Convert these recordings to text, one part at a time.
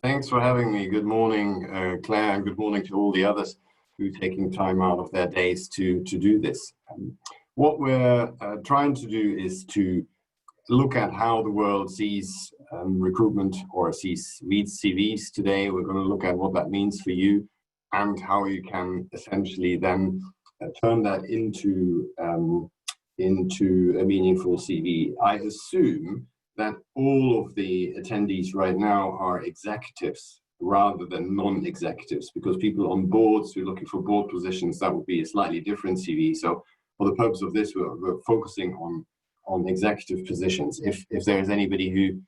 Thanks for having me. Good morning, Claire, and good morning to all the others who are taking time out of their days to do this. What we're trying to do is to look at how the world sees recruitment or reads CVs today. We're going to look at what that means for you and how you can essentially then turn that into a meaningful CV. I assume that all of the attendees right now are executives rather than non-executives, because people on boards who are looking for board positions, that would be a slightly different CV. So for the purpose of this, we're focusing on executive positions. If there is anybody who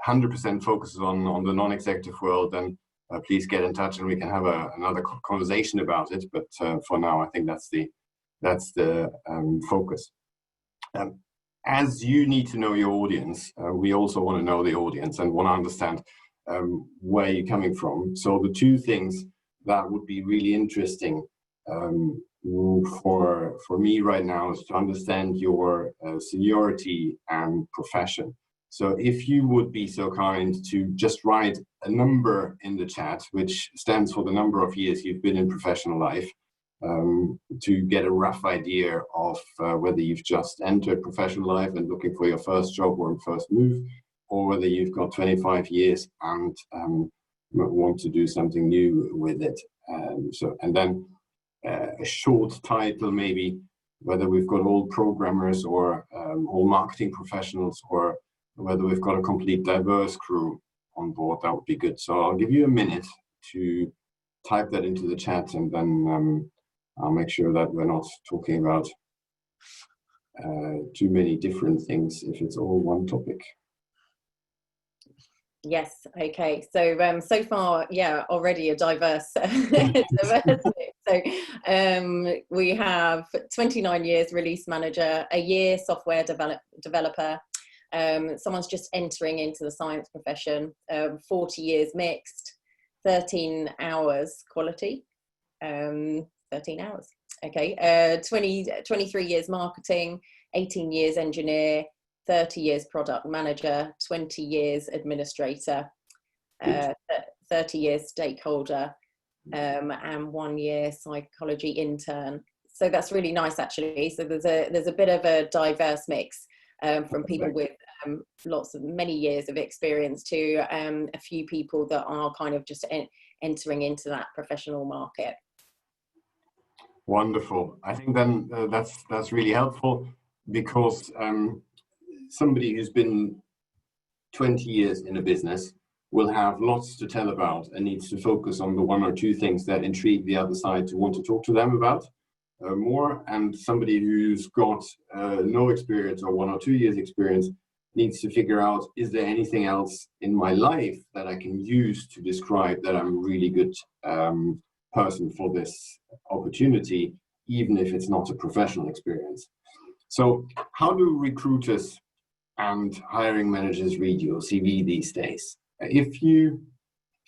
100% focuses on the non-executive world, then please get in touch and we can have another conversation about it. But for now, I think that's the focus. As you need to know your audience, we also want to know the audience and want to understand where you're coming from. So the two things that would be really interesting for me right now is to understand your seniority and profession. So if you would be so kind to just write a number in the chat, which stands for the number of years you've been in professional life, to get a rough idea of whether you've just entered professional life and looking for your first job or first move, or whether you've got 25 years and want to do something new with it. And then a short title, maybe, whether we've got all programmers or all marketing professionals, or whether we've got a complete diverse crew on board. That would be good. So I'll give you a minute to type that into the chat, and then I'll make sure that we're not talking about too many different things if it's all one topic. Yes, okay. So so far, yeah, already a diverse diverse mix. So we have 29 years release manager, a year software developer, someone's just entering into the science profession, 40 years mixed, 13 hours quality, 13 hours, okay, 23 years marketing, 18 years engineer, 30 years product manager, 20 years administrator, 30 years stakeholder, and 1 year psychology intern. So that's really nice, actually. So there's a bit of a diverse mix, from people with many years of experience to a few people that are kind of just entering into that professional market. Wonderful. I think then that's really helpful, because somebody who's been 20 years in a business will have lots to tell about and needs to focus on the one or two things that intrigue the other side to want to talk to them about more. And somebody who's got no experience or 1 or 2 years experience needs to figure out, is there anything else in my life that I can use to describe that I'm a really good person for this opportunity, even if it's not a professional experience. So how do recruiters and hiring managers read your CV these days? If you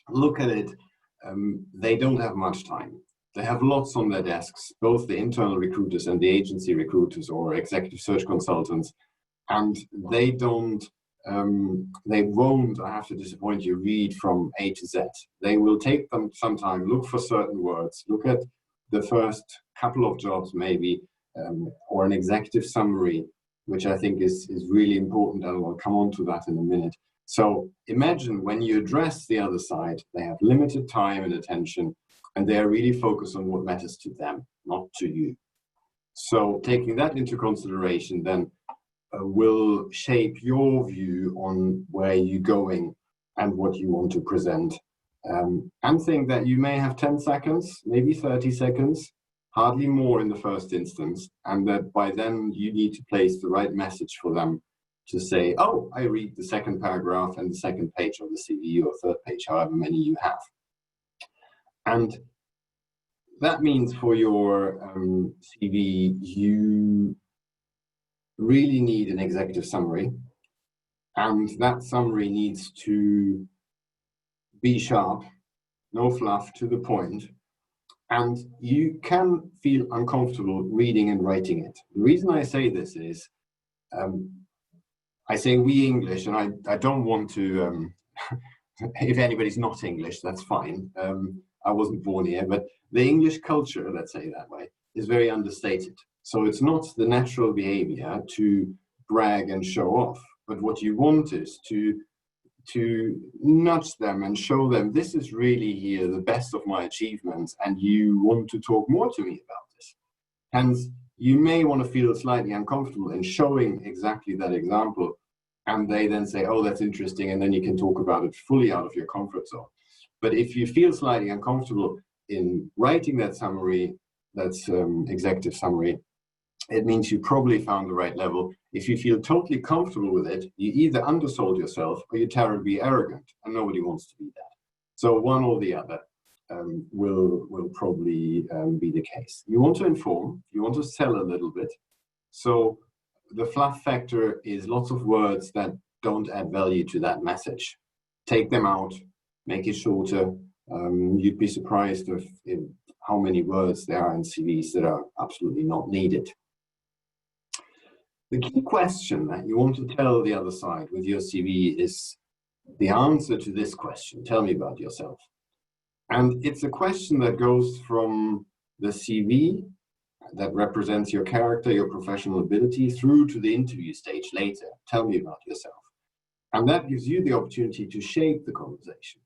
look at it, they don't have much time. They have lots on their desks, both the internal recruiters and the agency recruiters or executive search consultants, and they won't, I have to disappoint you, read from A to Z. They will take them some time, look for certain words, look at the first couple of jobs maybe, or an executive summary, which I think is really important, and I'll come on to that in a minute. So imagine when you address the other side, they have limited time and attention, and they are really focused on what matters to them, not to you. So taking that into consideration then will shape your view on where you're going and what you want to present. And think that you may have 10 seconds, maybe 30 seconds, hardly more in the first instance, and that by then you need to place the right message for them to say, oh, I read the second paragraph and the second page of the CV, or third page, however many you have. And that means for your CV, you really need an executive summary, and that summary needs to be sharp, no fluff, to the point. And you can feel uncomfortable reading and writing it. The reason I say this is, I say we English, and I don't want to if anybody's not English, that's fine. I wasn't born here, but the English culture, let's say that way, is very understated. So it's not the natural behavior to brag and show off, but what you want is to nudge them and show them this is really here the best of my achievements, and you want to talk more to me about this. Hence, you may want to feel slightly uncomfortable in showing exactly that example, and they then say, oh, that's interesting, and then you can talk about it fully out of your comfort zone. But if you feel slightly uncomfortable in writing that summary, that's executive summary, it means you probably found the right level. If you feel totally comfortable with it, you either undersold yourself or you're terribly arrogant, and nobody wants to be that. So one or the other will probably be the case. You want to inform, you want to sell a little bit. So the fluff factor is lots of words that don't add value to that message. Take them out, make it shorter. You'd be surprised in how many words there are in CVs that are absolutely not needed. The key question that you want to tell the other side with your CV is the answer to this question. Tell me about yourself. And it's a question that goes from the CV that represents your character, your professional ability, through to the interview stage later. Tell me about yourself. And that gives you the opportunity to shape the conversation,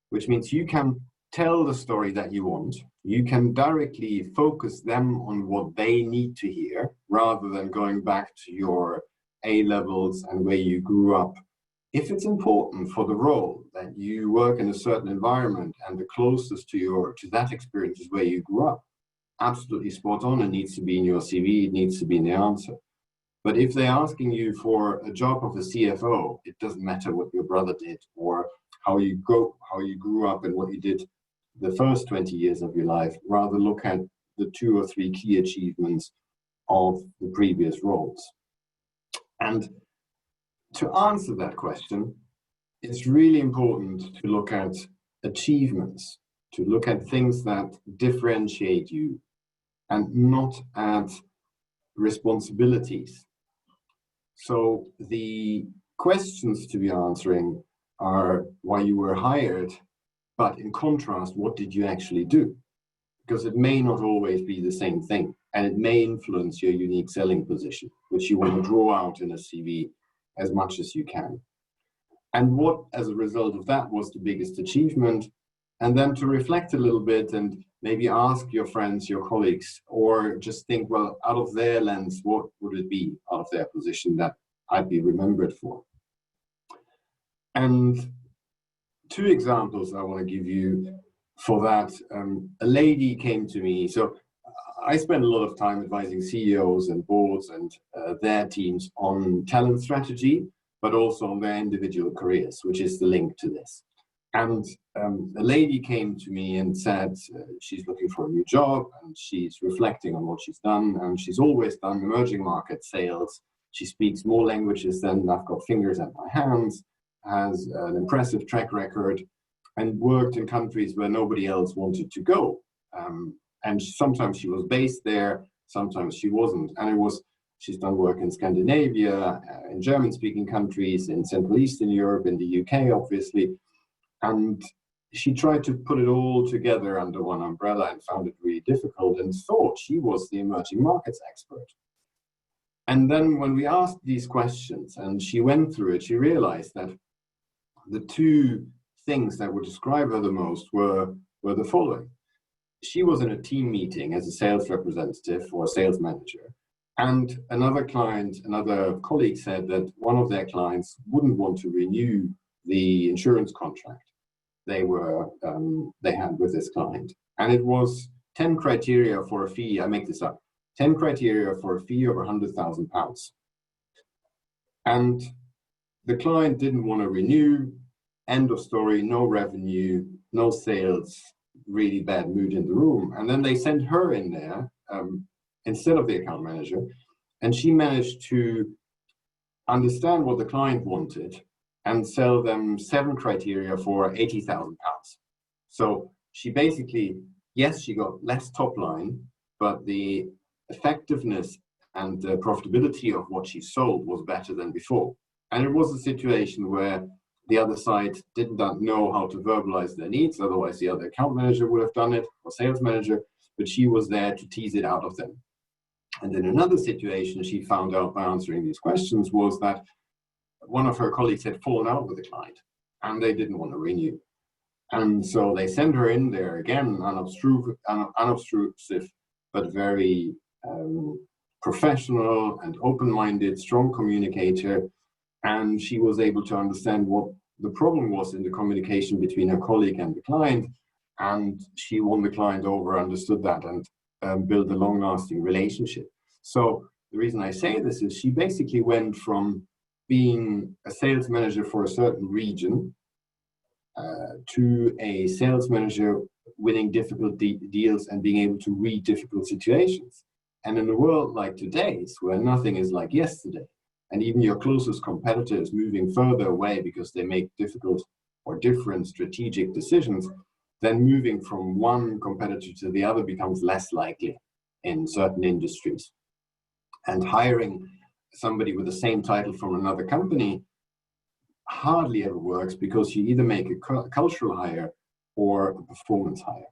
which means you can tell the story that you want. You can directly focus them on what they need to hear, rather than going back to your A levels and where you grew up. If it's important for the role that you work in a certain environment and the closest to that experience is where you grew up, absolutely spot on. It needs to be in your CV, it needs to be in the answer. But if they're asking you for a job of a CFO, it doesn't matter what your brother did or how you grew up and what you did the first 20 years of your life. Rather look at the 2 or 3 key achievements of the previous roles. And to answer that question, it's really important to look at achievements, to look at things that differentiate you and not at responsibilities. So the questions to be answering are why you were hired, but in contrast, what did you actually do? Because it may not always be the same thing, and it may influence your unique selling position, which you want to draw out in a CV as much as you can. And what, as a result of that, was the biggest achievement? And then to reflect a little bit and maybe ask your friends, your colleagues, or just think, well, out of their lens, what would it be out of their position that I'd be remembered for? And 2 examples I want to give you for that. A lady came to me. So I spend a lot of time advising CEOs and boards and their teams on talent strategy, but also on their individual careers, which is the link to this. And a lady came to me and said she's looking for a new job, and she's reflecting on what she's done, and she's always done emerging market sales. She speaks more languages than I've got fingers at my hands, has an impressive track record, and worked in countries where nobody else wanted to go. And sometimes she was based there, sometimes she wasn't. And she's done work in Scandinavia, in German-speaking countries, in Central Eastern Europe, in the UK, obviously. And she tried to put it all together under one umbrella and found it really difficult and thought she was the emerging markets expert. And then when we asked these questions and she went through it, she realized that the 2 things that would describe her the most were the following. She was in a team meeting as a sales representative or a sales manager, and another colleague said that one of their clients wouldn't want to renew the insurance contract they had with this client. And it was 10 criteria for a fee, I make this up, 10 criteria for a fee over £100,000. And the client didn't want to renew, end of story, no revenue, no sales, really bad mood in the room. And then they sent her in there instead of the account manager, and she managed to understand what the client wanted and sell them 7 criteria for £80,000. So she basically, yes, she got less top line, but the effectiveness and the profitability of what she sold was better than before. And it was a situation where The other side did not know how to verbalize their needs, otherwise the other account manager would have done it, or sales manager, but she was there to tease it out of them. And in another situation, she found out by answering these questions was that one of her colleagues had fallen out with a client and they didn't want to renew. And so they sent her in there again, unobtrusive, but very professional and open-minded, strong communicator. And she was able to understand what the problem was in the communication between her colleague and the client. And she won the client over, understood that, and built a long-lasting relationship. So the reason I say this is she basically went from being a sales manager for a certain region to a sales manager winning difficult deals and being able to read difficult situations. And in a world like today's, where nothing is like yesterday, and even your closest competitor is moving further away because they make difficult or different strategic decisions, then moving from one competitor to the other becomes less likely in certain industries. And hiring somebody with the same title from another company hardly ever works, because you either make a cultural hire or a performance hire.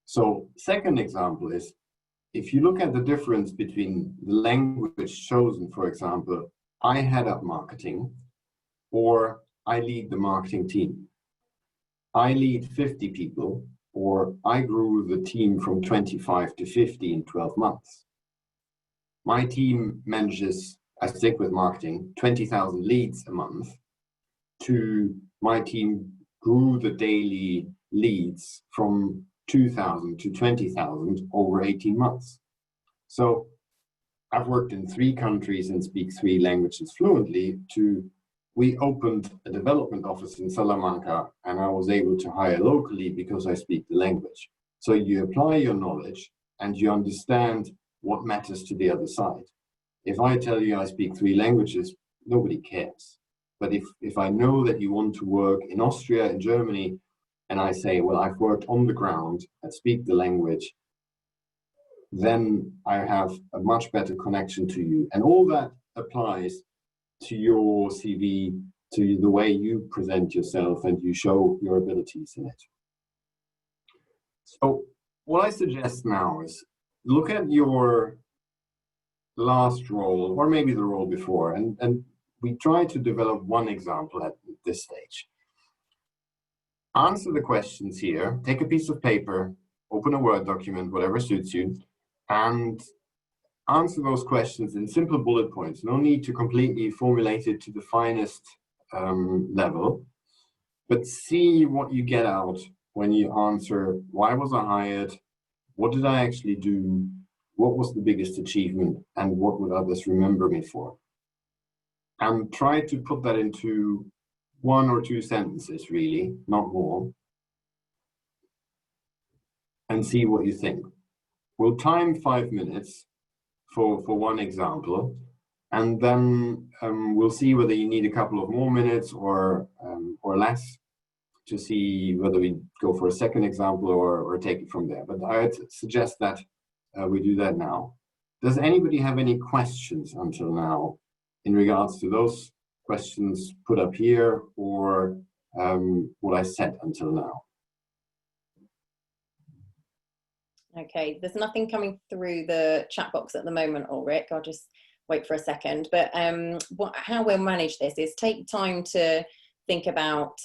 So second example is, if you look at the difference between the language chosen, for example, I head up marketing, or I lead the marketing team. I lead 50 people, or I grew the team from 25 to 50 in 12 months. My team manages, I stick with marketing, 20,000 leads a month, to my team grew the daily leads from 2,000 to 20,000 over 18 months. So I've worked in 3 countries and speak 3 languages fluently. We opened a development office in Salamanca, and I was able to hire locally because I speak the language. So you apply your knowledge and you understand what matters to the other side. If I tell you I speak 3 languages, nobody cares. But if I know that you want to work in Austria, in Germany, and I say, well, I've worked on the ground and speak the language, then I have a much better connection to you. And all that applies to your CV, to the way you present yourself and you show your abilities in it. So what I suggest now is look at your last role, or maybe the role before, and we try to develop one example at this stage. Answer the questions here, take a piece of paper, open a Word document, whatever suits you, and answer those questions in simple bullet points. No need to completely formulate it to the finest level, but see what you get out when you answer, why was I hired? What did I actually do? What was the biggest achievement? And what would others remember me for? And try to put that into 1 or 2 sentences, really, not more, and see what you think. We'll time 5 minutes for one example, and then we'll see whether you need a couple of more minutes or less to see whether we go for a second example or take it from there. But I'd suggest that we do that now. Does anybody have any questions until now in regards to those questions put up here, or what I said until now? Okay, there's nothing coming through the chat box at the moment, Ulrich. I'll just wait for a second. But how we'll manage this is take time to think about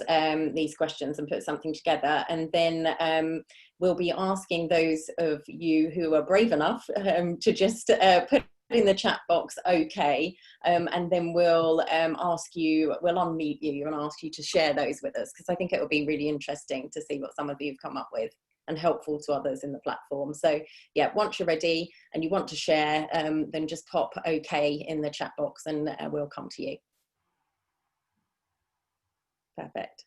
these questions and put something together, and then we'll be asking those of you who are brave enough to just put in the chat box okay, and then we'll unmute you and ask you to share those with us, because I think it will be really interesting to see what some of you have come up with and helpful to others in the platform. So yeah, once you're ready and you want to share, then just pop okay in the chat box and we'll come to you. Perfect.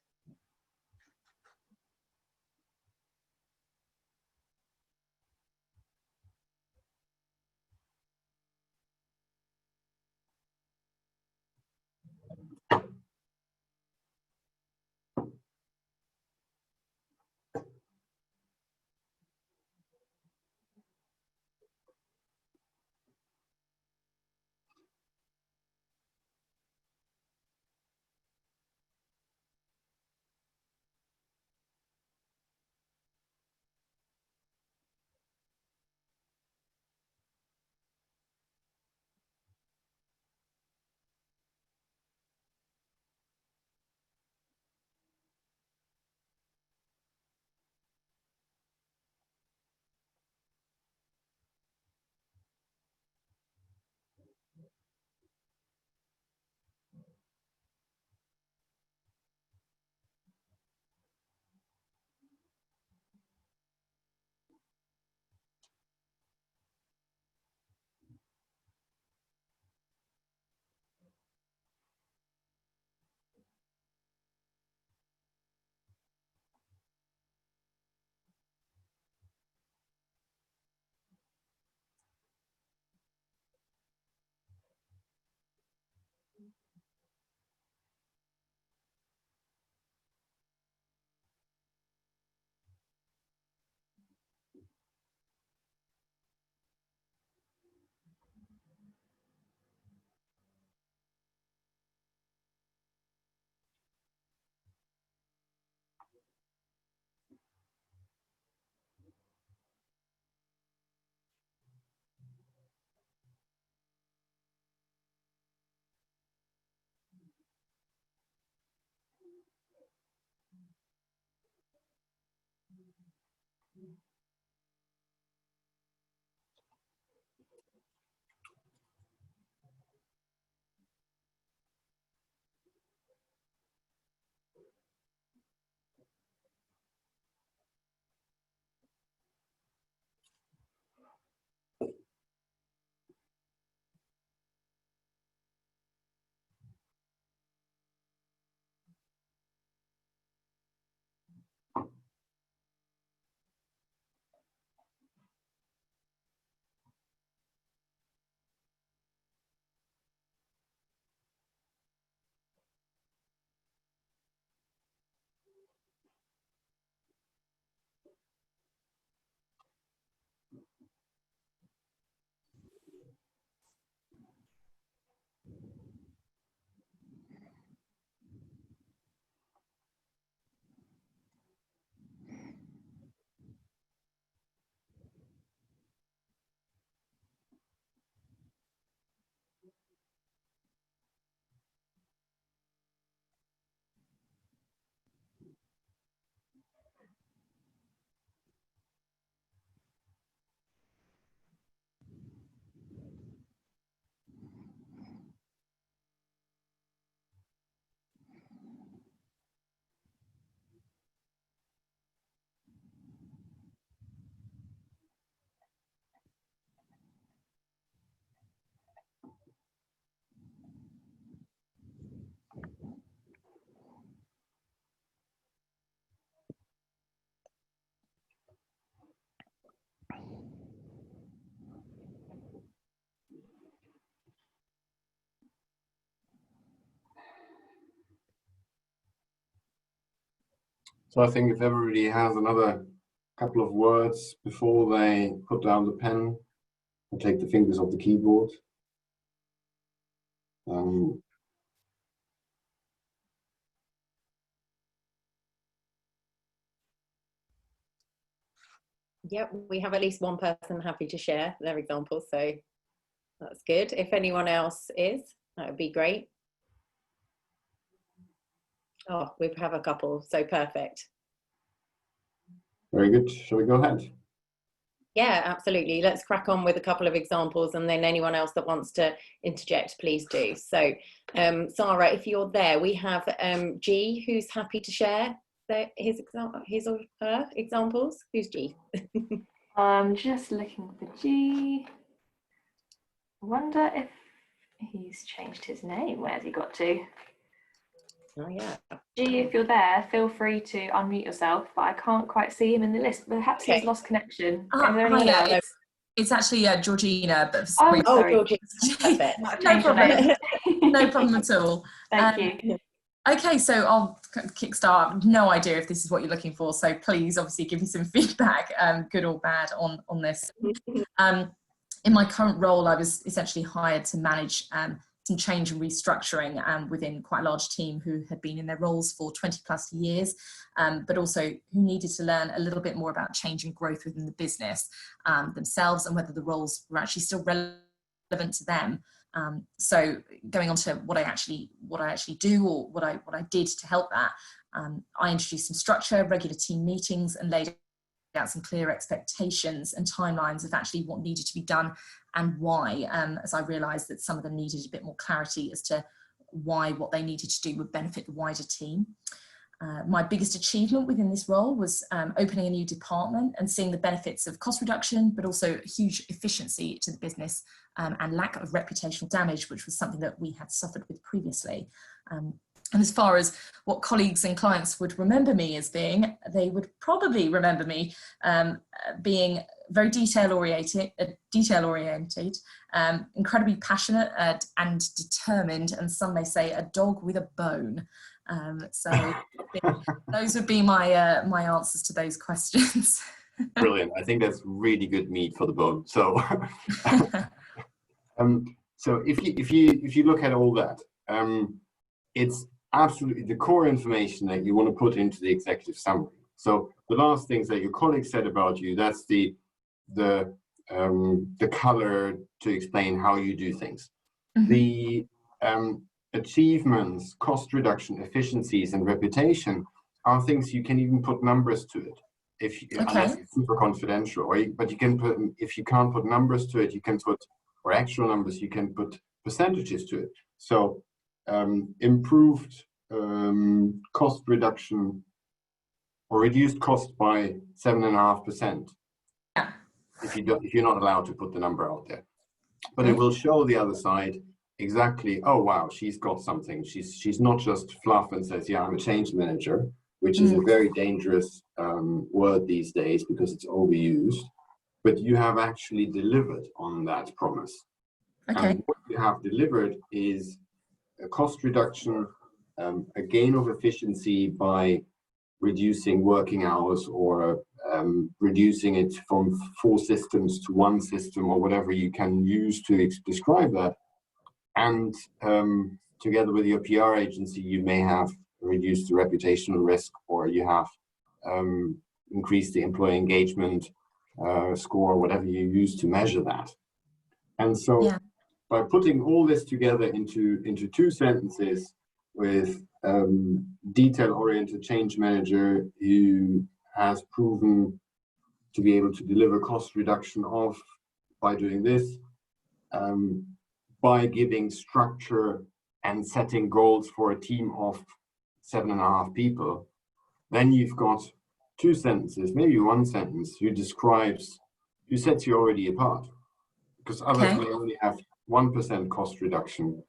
So I think if everybody has another couple of words before they put down the pen and take the fingers off the keyboard. Yep, we have at least one person happy to share their example, so that's good. If anyone else is, that would be great. Oh, we have a couple, so perfect. Very good. Shall we go ahead? Yeah, absolutely. Let's crack on with a couple of examples, and then anyone else that wants to interject, please do. So, Sarah, if you're there, we have G, who's happy to share his or her examples. Who's G? I'm just looking for G. I wonder if he's changed his name. Where's he got to? Oh, yeah. G, if you're there, feel free to unmute yourself, but I can't quite see him in the list. Perhaps he's lost connection. Is there anyone else? It's actually Georgina. But sorry. Georgina. No problem. No problem at all. Thank you. Okay, so I'll kickstart. No idea if this is what you're looking for, so please obviously give me some feedback, good or bad, on this. In my current role, I was essentially hired to manage some change and restructuring within quite a large team who had been in their roles for 20 plus years, but also who needed to learn a little bit more about change and growth within the business themselves, and whether the roles were actually still relevant to them. So going on to what I actually do, or what I did to help that, I introduced some structure, regular team meetings, and laid out some clear expectations and timelines of actually what needed to be done and why, as I realised that some of them needed a bit more clarity as to why what they needed to do would benefit the wider team. My biggest achievement within this role was opening a new department and seeing the benefits of cost reduction, but also huge efficiency to the business, and lack of reputational damage, which was something that we had suffered with previously. And as far as what colleagues and clients would remember me as being, they would probably remember me being very detail-oriented, incredibly passionate and determined, and some may say a dog with a bone. So those would be my my answers to those questions. Brilliant. I think that's really good meat for the bone. So, so if you look at all that, it's absolutely the core information that you want to put into the executive summary. So the last things that your colleagues said about you, that's the color to explain how you do things. Mm-hmm. The achievements, cost reduction, efficiencies, and reputation are things you can even put numbers to it. unless it's super confidential, but you can put, if you can't put numbers to it, you can put, or actual numbers, you can put percentages to it. So improved cost reduction or reduced cost by 7.5%. Yeah. If you're not allowed to put the number out there, but it will show the other side exactly. Oh wow, she's got something. She's not just fluff and says, yeah, I'm a change manager, which is a very dangerous word these days because it's overused. But you have actually delivered on that promise. Okay. And what you have delivered is a cost reduction, a gain of efficiency by reducing working hours or reducing it from 4 systems to 1 system or whatever you can use to describe that. And together with your PR agency, you may have reduced the reputational risk, or you have increased the employee engagement score, whatever you use to measure that. And so by putting all this together into 2 sentences with detail-oriented change manager who has proven to be able to deliver cost reduction by doing this, by giving structure and setting goals for a team of 7.5 people, then you've got 2 sentences, maybe 1 sentence, who sets you already apart. Because others may only have 1% cost reduction,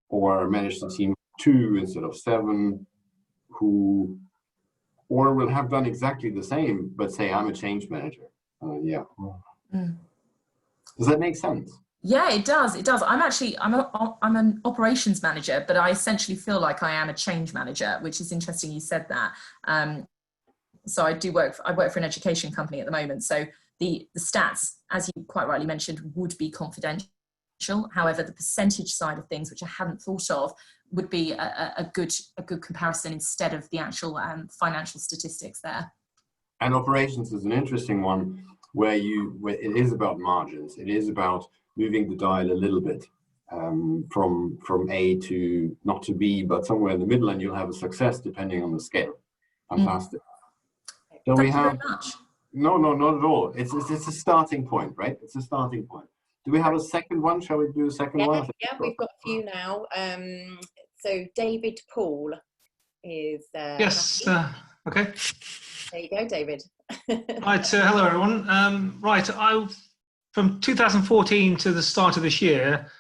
or manage the team 2 instead of 7, or will have done exactly the same, but say, I'm a change manager. Does that make sense? Yeah, it does. It does. I'm an operations manager, but I essentially feel like I am a change manager, which is interesting you said that. So I work for an education company at the moment. So the stats, as you quite rightly mentioned, would be confidential. However, the percentage side of things, which I hadn't thought of, would be a good comparison instead of the actual financial statistics there. And operations is an interesting one where it is about margins. It is about moving the dial a little bit from A to not to B, but somewhere in the middle, and you'll have a success depending on the scale. Fantastic. So Thank you very much. No, not at all. It's a starting point, right? It's a starting point. Do we have a second one? Shall we do a second one? Yeah, we've got a few now. So David Paul is... yes, okay. There you go, David. Right, hello everyone. Right, from 2014 to the start of this year,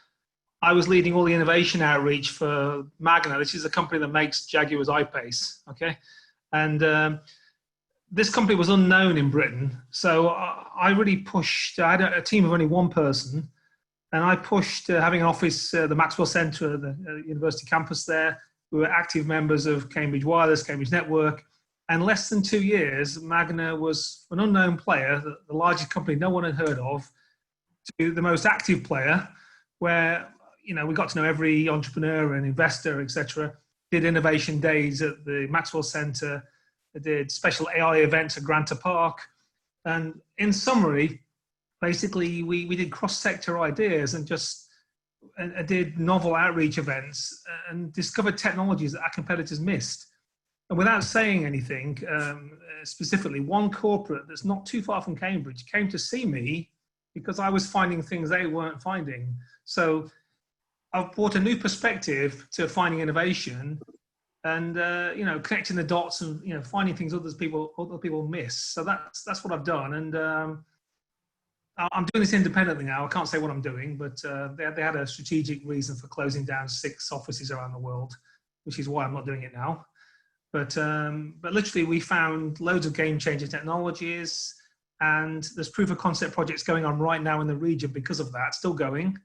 I was leading all the innovation outreach for Magna. This is a company that makes Jaguar's I-Pace, okay? And this company was unknown in Britain, so I really pushed. I had a team of only 1 person, and I pushed having an office, the Maxwell Centre, the university campus there. We were active members of Cambridge Wireless, Cambridge Network, and less than 2 years, Magna was an unknown player, the largest company no one had heard of, to the most active player, where we got to know every entrepreneur and investor, etc. Did innovation days at the Maxwell Centre. I did special AI events at Granta Park. And in summary, basically, we did cross-sector ideas and did novel outreach events and discovered technologies that our competitors missed. And without saying anything, specifically, one corporate that's not too far from Cambridge came to see me because I was finding things they weren't finding. So I've brought a new perspective to finding innovation and connecting the dots and finding things other people miss. So that's what I've done, and I'm doing this independently now. I can't say what I'm doing, but they had a strategic reason for closing down 6 offices around the world, which is why I'm not doing it now. But literally, we found loads of game-changing technologies, and there's proof of concept projects going on right now in the region because of that, still going.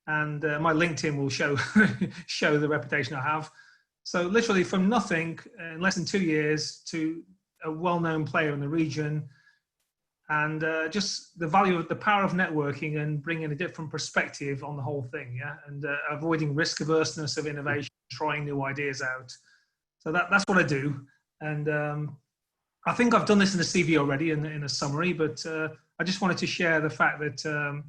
And my LinkedIn will show the reputation I have. So literally from nothing in less than 2 years to a well-known player in the region, and just the power of networking and bringing a different perspective on the whole thing, and avoiding risk averseness of innovation, trying new ideas out. So that's what I do, and I think I've done this in the CV already in a summary, but I just wanted to share the fact that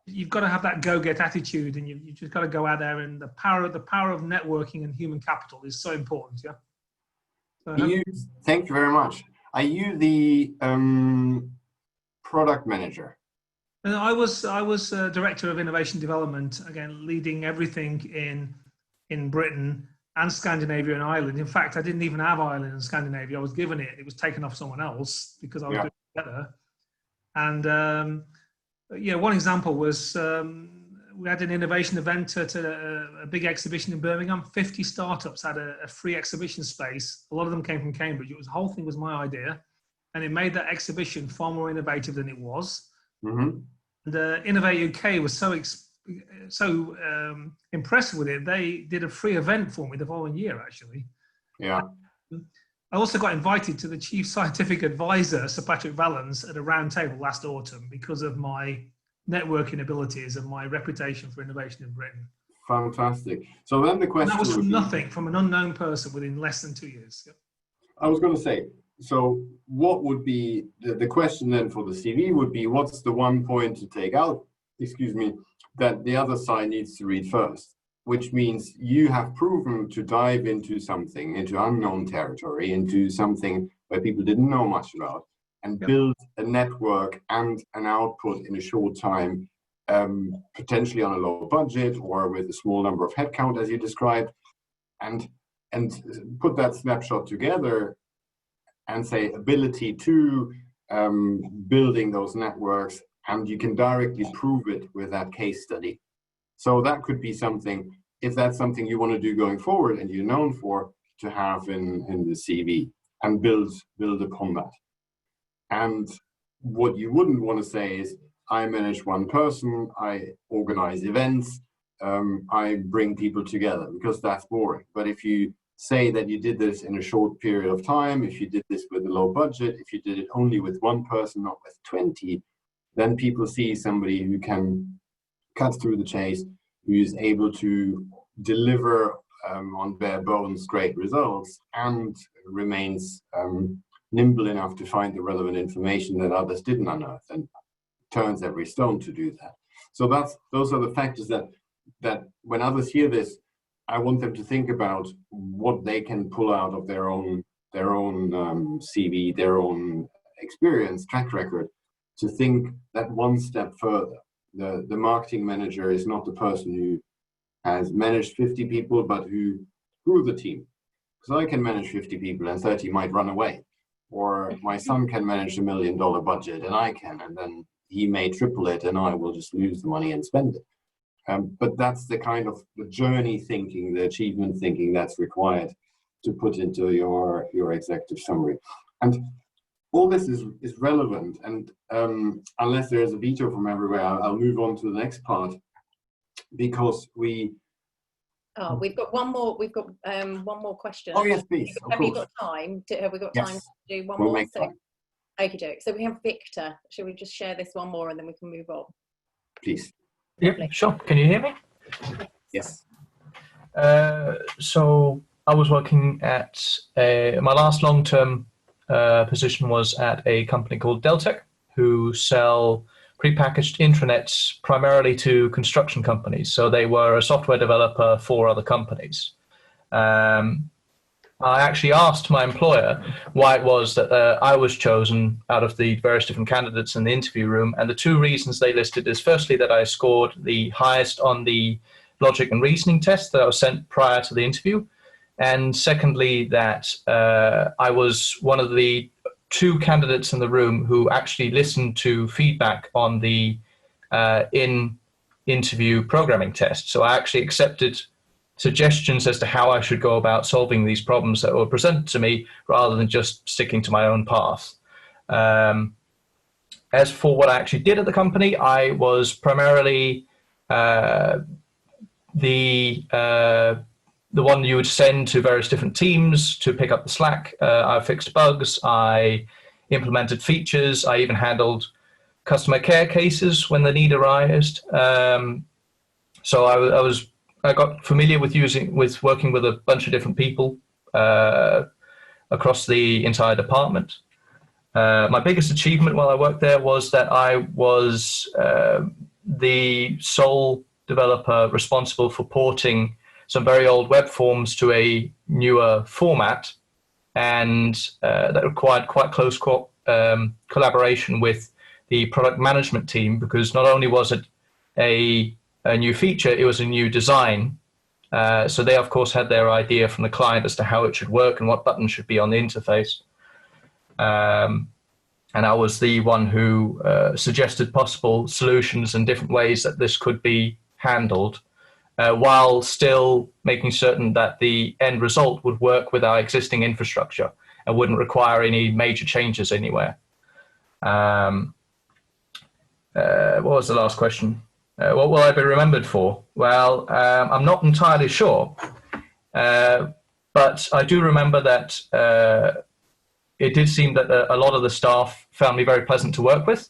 you've got to have that go-get attitude, and you just got to go out there, and the power of networking and human capital is so important. Yeah. So thank you very much. Are you the product manager? And I was Director of Innovation Development, again, leading everything in Britain and Scandinavia and Ireland. In fact, I didn't even have Ireland and Scandinavia. I was given it. It was taken off someone else because I was doing it better. And yeah, one example was we had an innovation event at a big exhibition in Birmingham. 50 startups had a free exhibition space. A lot of them came from Cambridge. The whole thing was my idea. And it made that exhibition far more innovative than it was. Mm-hmm. And Innovate UK was so impressed with it, they did a free event for me the following year, actually. Yeah. I also got invited to the Chief Scientific Advisor, Sir Patrick Vallance, at a round table last autumn because of my networking abilities and my reputation for innovation in Britain. Fantastic. So then the question And that was from would nothing, from an unknown person within less than 2 years. Yep. I was going to say, so what would be the question then for the CV would be, what's the one point to take out, that the other side needs to read first, which means you have proven to dive into something, into unknown territory, into something where people didn't know much about, and build a network and an output in a short time, potentially on a low budget or with a small number of headcount, as you described, and put that snapshot together and say ability to building those networks, and you can directly prove it with that case study. So that could be something, if that's something you want to do going forward and you're known for, to have in the CV and build upon that. And what you wouldn't want to say is, I manage one person, I organize events, I bring people together, because that's boring. But if you say that you did this in a short period of time, if you did this with a low budget, if you did it only with one person, not with 20, then people see somebody who can cut through the chase, who is able to deliver on bare bones great results, and remains nimble enough to find the relevant information that others didn't unearth, and turns every stone to do that. So those are the factors that when others hear this, I want them to think about what they can pull out of their own CV, their own experience, track record, to think that one step further. The marketing manager is not the person who has managed 50 people, but who grew the team. Because I can manage 50 people and 30 might run away. Or my son can manage $1 million budget and I can, and then he may triple it and I will just lose the money and spend it. But that's the kind of the journey thinking, the achievement thinking that's required to put into your executive summary. And all this is relevant, and unless there is a veto from everywhere, I'll move on to the next part, because we've got one more question. Oh yes, please. Have you got time? Have we got time to do one more? Okie doke. So we have Victor. Shall we just share this one more and then we can move on? Please. Yep, sure. Can you hear me? Yes. So I was working at my last long-term position was at a company called Deltec, who sell prepackaged intranets primarily to construction companies. So they were a software developer for other companies. I actually asked my employer why it was that I was chosen out of the various different candidates in the interview room. And the two reasons they listed is, firstly, that I scored the highest on the logic and reasoning test that I was sent prior to the interview. And secondly, that I was one of the two candidates in the room who actually listened to feedback on the in-interview programming test. So I actually accepted suggestions as to how I should go about solving these problems that were presented to me, rather than just sticking to my own path. As for what I actually did at the company, I was primarily the one you would send to various different teams to pick up the slack. I fixed bugs, I implemented features, I even handled customer care cases when the need arose. So I got familiar with working with a bunch of different people across the entire department. My biggest achievement while I worked there was that I was the sole developer responsible for porting some very old web forms to a newer format and that required quite close collaboration with the product management team, because not only was it a new feature, it was a new design. So they, of course, had their idea from the client as to how it should work and what buttons should be on the interface. And I was the one who suggested possible solutions and different ways that this could be handled, while still making certain that the end result would work with our existing infrastructure and wouldn't require any major changes anywhere. What was the last question? What will I be remembered for? Well, I'm not entirely sure, but I do remember that it did seem that a lot of the staff found me very pleasant to work with,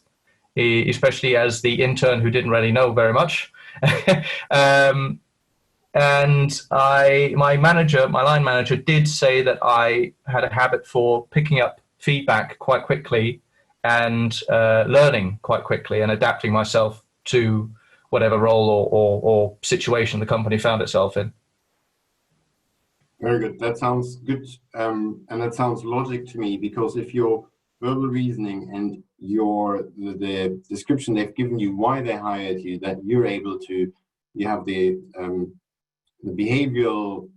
especially as the intern who didn't really know very much. And my line manager did say that I had a habit for picking up feedback quite quickly and learning quite quickly and adapting myself to whatever role or situation the company found itself in. Very good. That sounds good. And that sounds logic to me, because if your verbal reasoning and the description they've given you, why they hired you, that you're able to, you have the behavioral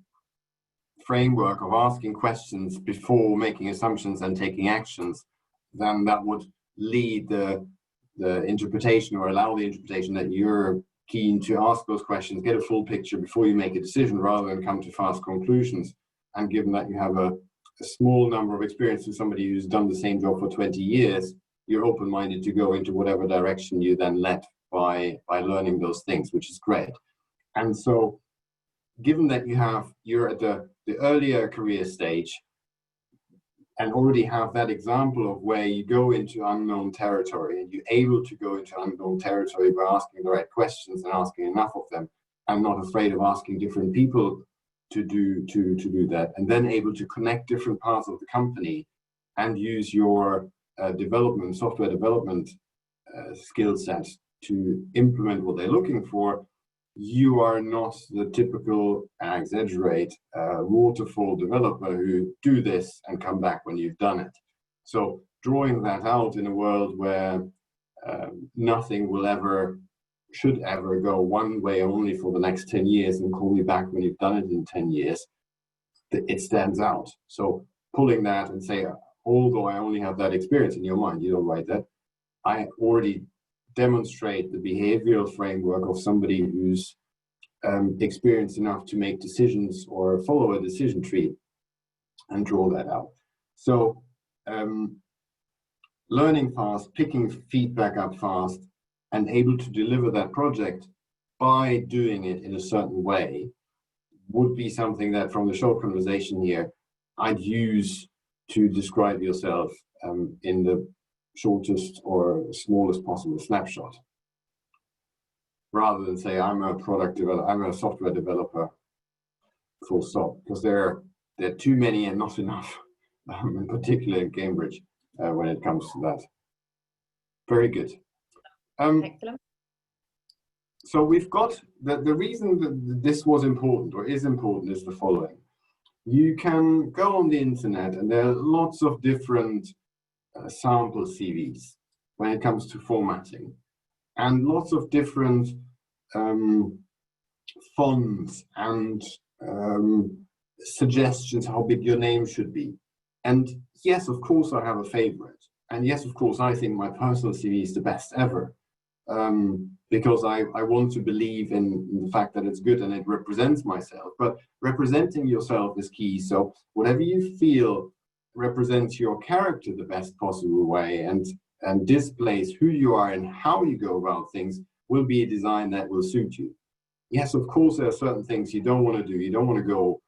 framework of asking questions before making assumptions and taking actions, then that would lead the interpretation, or allow the interpretation, that you're keen to ask those questions, get a full picture before you make a decision, rather than come to fast conclusions. And given that you have a small number of experience with somebody who's done the same job for 20 years, you're open-minded to go into whatever direction you then led by learning those things, which is great. And so, given that you're at the earlier career stage and already have that example of where you go into unknown territory, and you're able to go into unknown territory by asking the right questions and asking enough of them, and not afraid of asking different people to do that, and then able to connect different parts of the company and use your software development skill set to implement what they're looking for, you are not the typical, I exaggerate, waterfall developer who do this and come back when you've done it. So drawing that out in a world where nothing should ever go one way only for the next 10 years and call me back when you've done it in 10 years, it stands out. So pulling that and say, although I only have that experience, in your mind, you don't write that, I already demonstrate the behavioral framework of somebody who's experienced enough to make decisions or follow a decision tree, and draw that out. So learning fast, picking feedback up fast, and able to deliver that project by doing it in a certain way would be something that, from the short conversation here, I'd use to describe yourself in the shortest or smallest possible snapshot, rather than say I'm a product developer, I'm a software developer, full stop, because there are too many and not enough, in particular in Cambridge, when it comes to that. Very good. Excellent. So we've got the reason that this was important, or is important, is the following. You can go on the internet, and there are lots of different sample CVs when it comes to formatting, and lots of different fonts and suggestions how big your name should be. And yes, of course, I have a favorite. And yes, of course, I think my personal CV is the best ever, because I want to believe in the fact that it's good and it represents myself. But representing yourself is key. So whatever you feel represents your character the best possible way, and displays who you are and how you go about things, will be a design that will suit you. Yes, of course, there are certain things you don't want to do. You don't want to go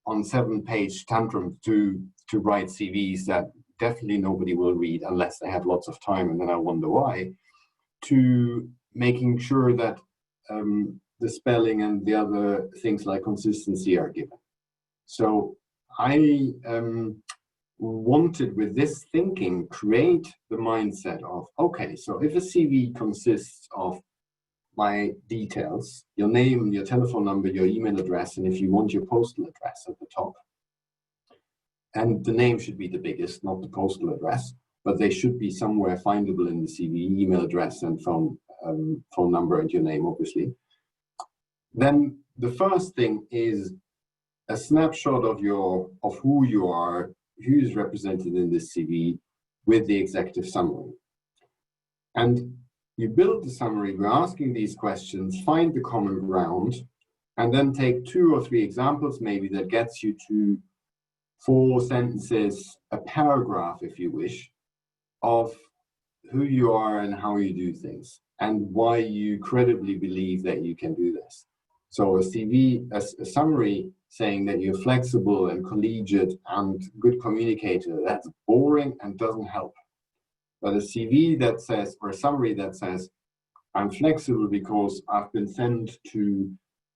on 7-page tantrums to write CVs that definitely nobody will read unless they have lots of time, and then I wonder why, to making sure that the spelling and the other things like consistency are given. So I wanted, with this thinking, create the mindset of, okay, so if a CV consists of my details, your name, your telephone number, your email address, and if you want, your postal address at the top, And the name should be the biggest, not the postal address, but they should be somewhere findable in the CV, email address and phone number and your name, obviously. Then the first thing is a snapshot of who you are, who's represented in this CV with the executive summary. And you build the summary by asking these questions, find the common ground, and then take 2 or 3 examples maybe that gets you to 4 sentences, a paragraph if you wish, of who you are and how you do things and why you credibly believe that you can do this. So a CV, a summary saying that you're flexible and collegiate and good communicator, that's boring and doesn't help. But a CV that says, or a summary that says, I'm flexible because I've been sent to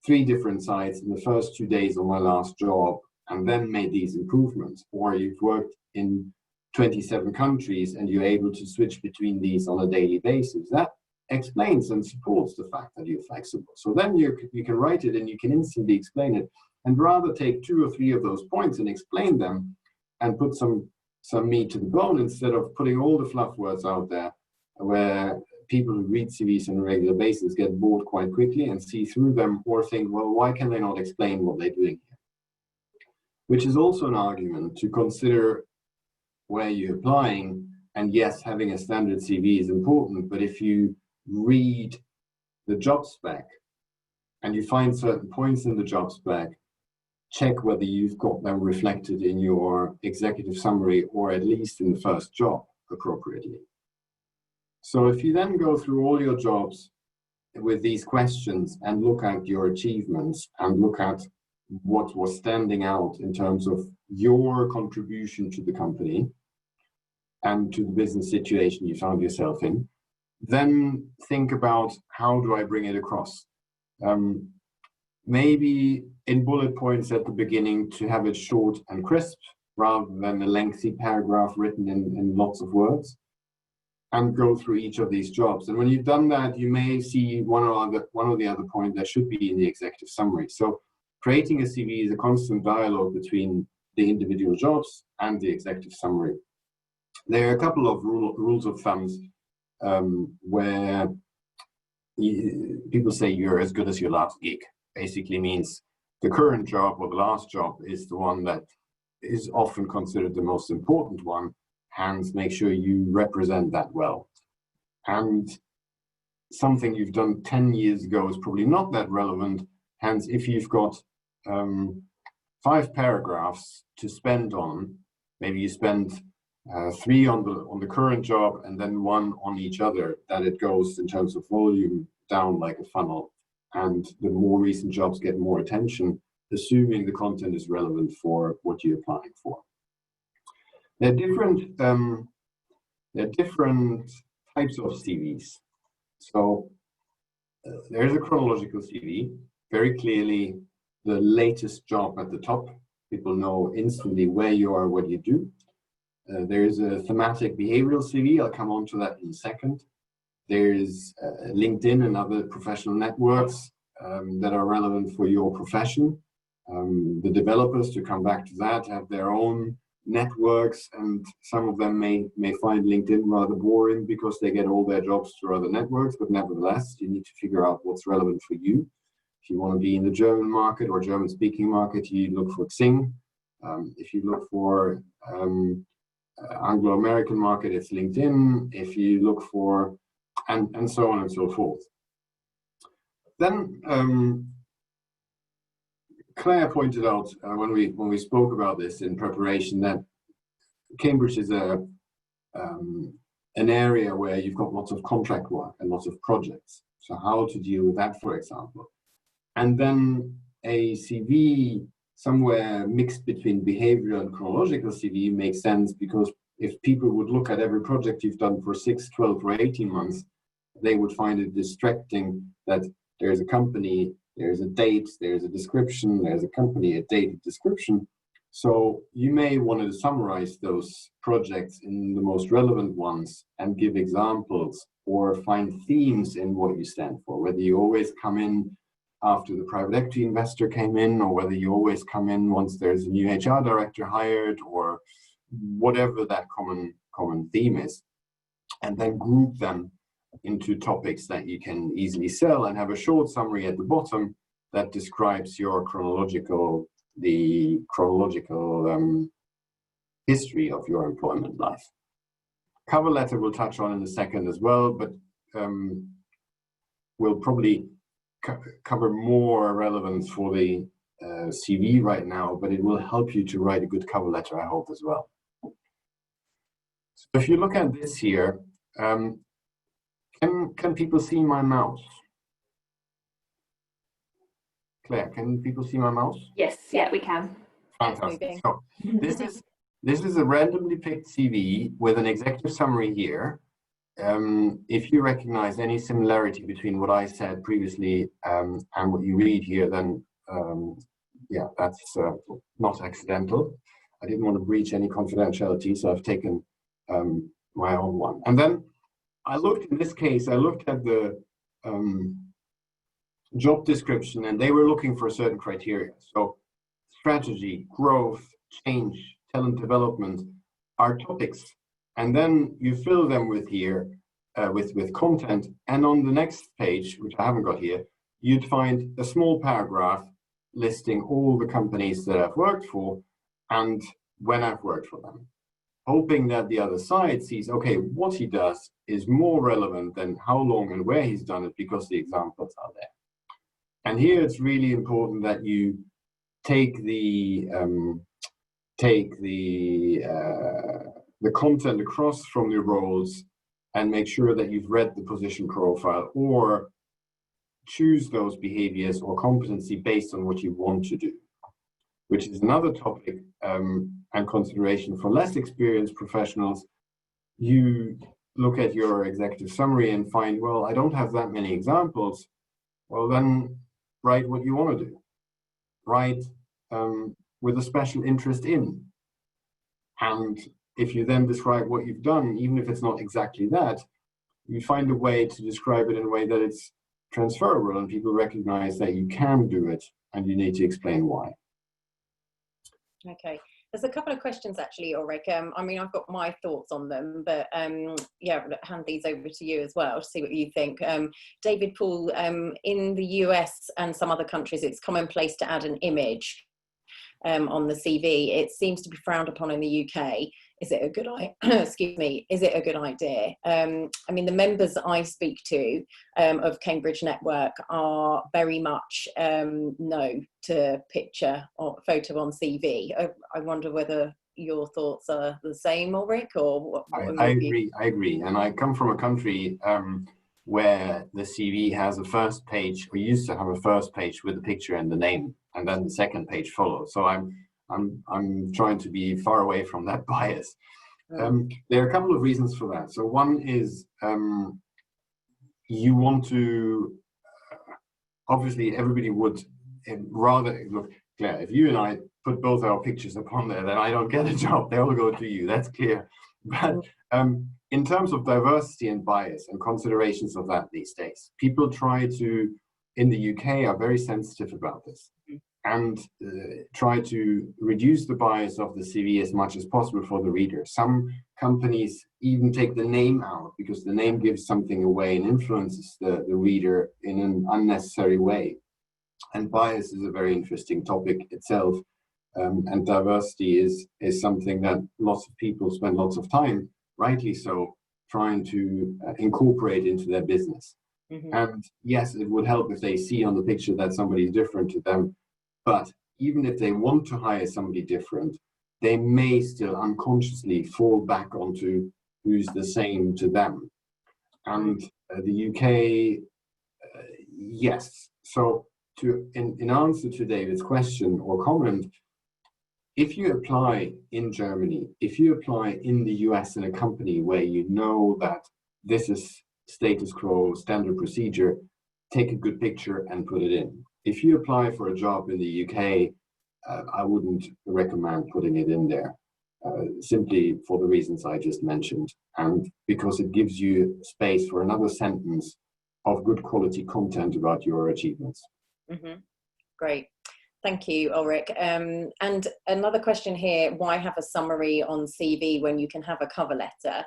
3 different sites in the first 2 days of my last job and then made these improvements, or you've worked in 27 countries and you're able to switch between these on a daily basis. That explains and supports the fact that you're flexible. So then you can write it and you can instantly explain it, and rather take 2 or 3 of those points and explain them and put some meat to the bone instead of putting all the fluff words out there where people who read CVs on a regular basis get bored quite quickly and see through them or think, well, why can they not explain what they're doing here? Which is also an argument to consider where you're applying. And yes, having a standard CV is important, but if you read the job spec and you find certain points in the job spec, check whether you've got them reflected in your executive summary or at least in the first job appropriately. So if you then go through all your jobs with these questions and look at your achievements and look at what was standing out in terms of your contribution to the company and to the business situation you found yourself in, then think about, how do I bring it across? Maybe in bullet points at the beginning to have it short and crisp rather than a lengthy paragraph written in lots of words, and go through each of these jobs. And when you've done that, you may see one or the other point that should be in the executive summary. So creating a CV is a constant dialogue between the individual jobs and the executive summary. There are a couple of rules of thumbs where people say you're as good as your last gig. Basically means the current job or the last job is the one that is often considered the most important one, hence make sure you represent that well. And something you've done 10 years ago is probably not that relevant, hence if you've got 5 paragraphs to spend on, maybe you spend 3 on the current job and then 1 on each other, that it goes in terms of volume down like a funnel, and the more recent jobs get more attention, assuming the content is relevant for what you're applying for. There are different types of CVs. So there's a chronological CV, very clearly the latest job at the top. People know instantly where you are, what you do. There's a thematic behavioral CV. I'll come on to that in a second. There's LinkedIn and other professional networks that are relevant for your profession. The developers, to come back to that, have their own networks, and some of them may find LinkedIn rather boring because they get all their jobs through other networks, but nevertheless, you need to figure out what's relevant for you. If you want to be in the German market or German-speaking market, you look for Xing. If you look for Anglo-American market, it's LinkedIn. If you look for, and so on and so forth. Then Claire pointed out when we spoke about this in preparation that Cambridge is an area where you've got lots of contract work and lots of projects. So how to deal with that, for example. And then a CV somewhere mixed between behavioral and chronological CV makes sense, because if people would look at every project you've done for 6, 12, or 18 months, they would find it distracting that there's a company, there's a date, there's a description, there's a company, a date, a description. So you may want to summarize those projects in the most relevant ones and give examples or find themes in what you stand for, whether you always come in after the private equity investor came in, or whether you always come in once there's a new HR director hired, or whatever that common theme is, and then group them into topics that you can easily sell, and have a short summary at the bottom that describes your chronological history of your employment life. Cover letter we'll touch on in a second as well, but we'll probably cover more relevance for the CV right now, but it will help you to write a good cover letter, I hope, as well. So if you look at this here, can people see my mouse? Claire, can people see my mouse? Yes, yeah, we can. Fantastic. So this is a randomly picked CV with an executive summary here. If you recognize any similarity between what I said previously and what you read here, then yeah, that's not accidental. I didn't want to breach any confidentiality, so I've taken my own one. And then I looked, in this case, I looked at the job description, and they were looking for certain criteria. So strategy, growth, change, talent development are topics. And then you fill them with here, with content. And on the next page, which I haven't got here, you'd find a small paragraph listing all the companies that I've worked for and when I've worked for them, hoping that the other side sees, okay, what he does is more relevant than how long and where he's done it, because the examples are there. And here it's really important that you take the content across from the roles and make sure that you've read the position profile, or choose those behaviors or competency based on what you want to do, which is another topic and consideration for less experienced professionals. You look at your executive summary and find, well, I don't have that many examples. Well, then write what you want to do. Write with a special interest in. And if you then describe what you've done, even if it's not exactly that, you find a way to describe it in a way that it's transferable and people recognize that you can do it, and you need to explain why. Okay, there's a couple of questions actually, Ulrich. I mean, I've got my thoughts on them, but yeah, hand these over to you as well to see what you think. David Paul, in the US and some other countries, it's commonplace to add an image on the CV. It seems to be frowned upon in the UK. Is it a good excuse me, is it a good idea? I mean, the members I speak to of Cambridge Network are very much no to picture or photo on CV. I wonder whether your thoughts are the same, Ulrich, or what I agree. And I come from a country where the CV has a first page, or used to have a first page with the picture and the name, and then the second page follows. So I'm trying to be far away from that bias. There are a couple of reasons for that. So one is you want to, obviously everybody would rather, look, Claire, if you and I put both our pictures upon there, then I don't get a job. They all go to you, that's clear. But in terms of diversity and bias and considerations of that these days, people try to, in the UK, are very sensitive about this, and try to reduce the bias of the CV as much as possible for the reader. Some companies even take the name out because the name gives something away and influences the reader in an unnecessary way. And bias is a very interesting topic itself. And diversity is something that lots of people spend lots of time, rightly so, trying to incorporate into their business. And yes, it would help if they see on the picture that somebody is different to them. But even if they want to hire somebody different, they may still unconsciously fall back onto who's the same to them. And the UK, yes. So in answer to David's question or comment, if you apply in Germany, if you apply in the US in a company where you know that this is status quo, standard procedure, take a good picture and put it in. If you apply for a job in the UK, I wouldn't recommend putting it in there, simply for the reasons I just mentioned, and because it gives you space for another sentence of good quality content about your achievements. Great. Thank you, Ulrich. And another question here, why have a summary on CV when you can have a cover letter?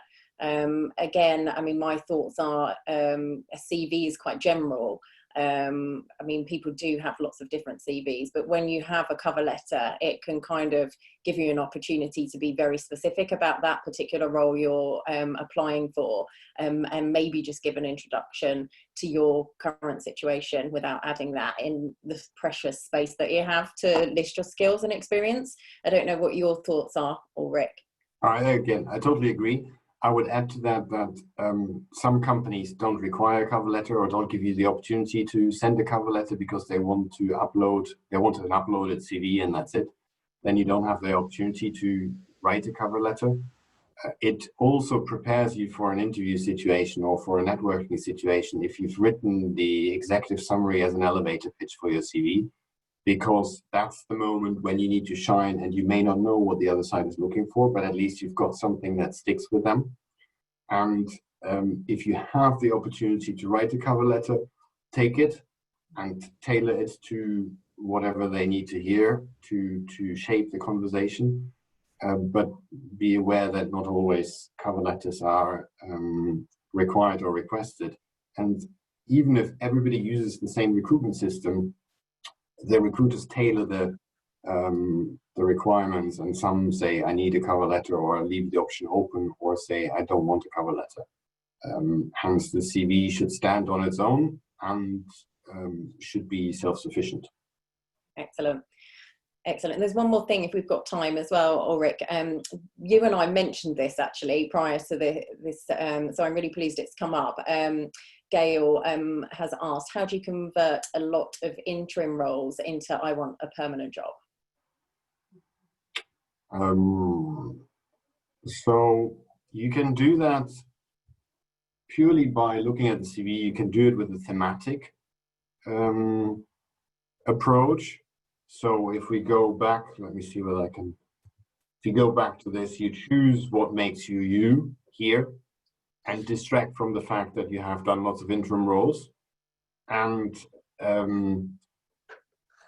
Again, I mean, my thoughts are a CV is quite general. I mean, people do have lots of different CVs, but when you have a cover letter, it can kind of give you an opportunity to be very specific about that particular role you're applying for, and maybe just give an introduction to your current situation without adding that in the precious space that you have to list your skills and experience. I don't know what your thoughts are, Ulrich. Again, I totally agree. I would add to that some companies don't require a cover letter or don't give you the opportunity to send a cover letter because they want an uploaded CV and that's it. Then you don't have the opportunity to write a cover letter. It also prepares you for an interview situation or for a networking situation if you've written the executive summary as an elevator pitch for your CV, because that's the moment when you need to shine and you may not know what the other side is looking for, but at least you've got something that sticks with them. And if you have the opportunity to write a cover letter, take it and tailor it to whatever they need to hear to shape the conversation. But be aware that not always cover letters are required or requested. And even if everybody uses the same recruitment system, the recruiters tailor the requirements, and some say I need a cover letter or leave the option open, or say I don't want a cover letter. Hence the CV should stand on its own and should be self-sufficient. Excellent. Excellent. There's one more thing if we've got time as well, Ulrich. You and I mentioned this actually prior to this, so I'm really pleased it's come up. Gail has asked, how do you convert a lot of interim roles into I want a permanent job? So you can do that purely by looking at the CV. You can do it with a thematic approach. So if we go back, let me see whether I can, if you go back to this, you choose what makes you you here, and distract from the fact that you have done lots of interim roles. And on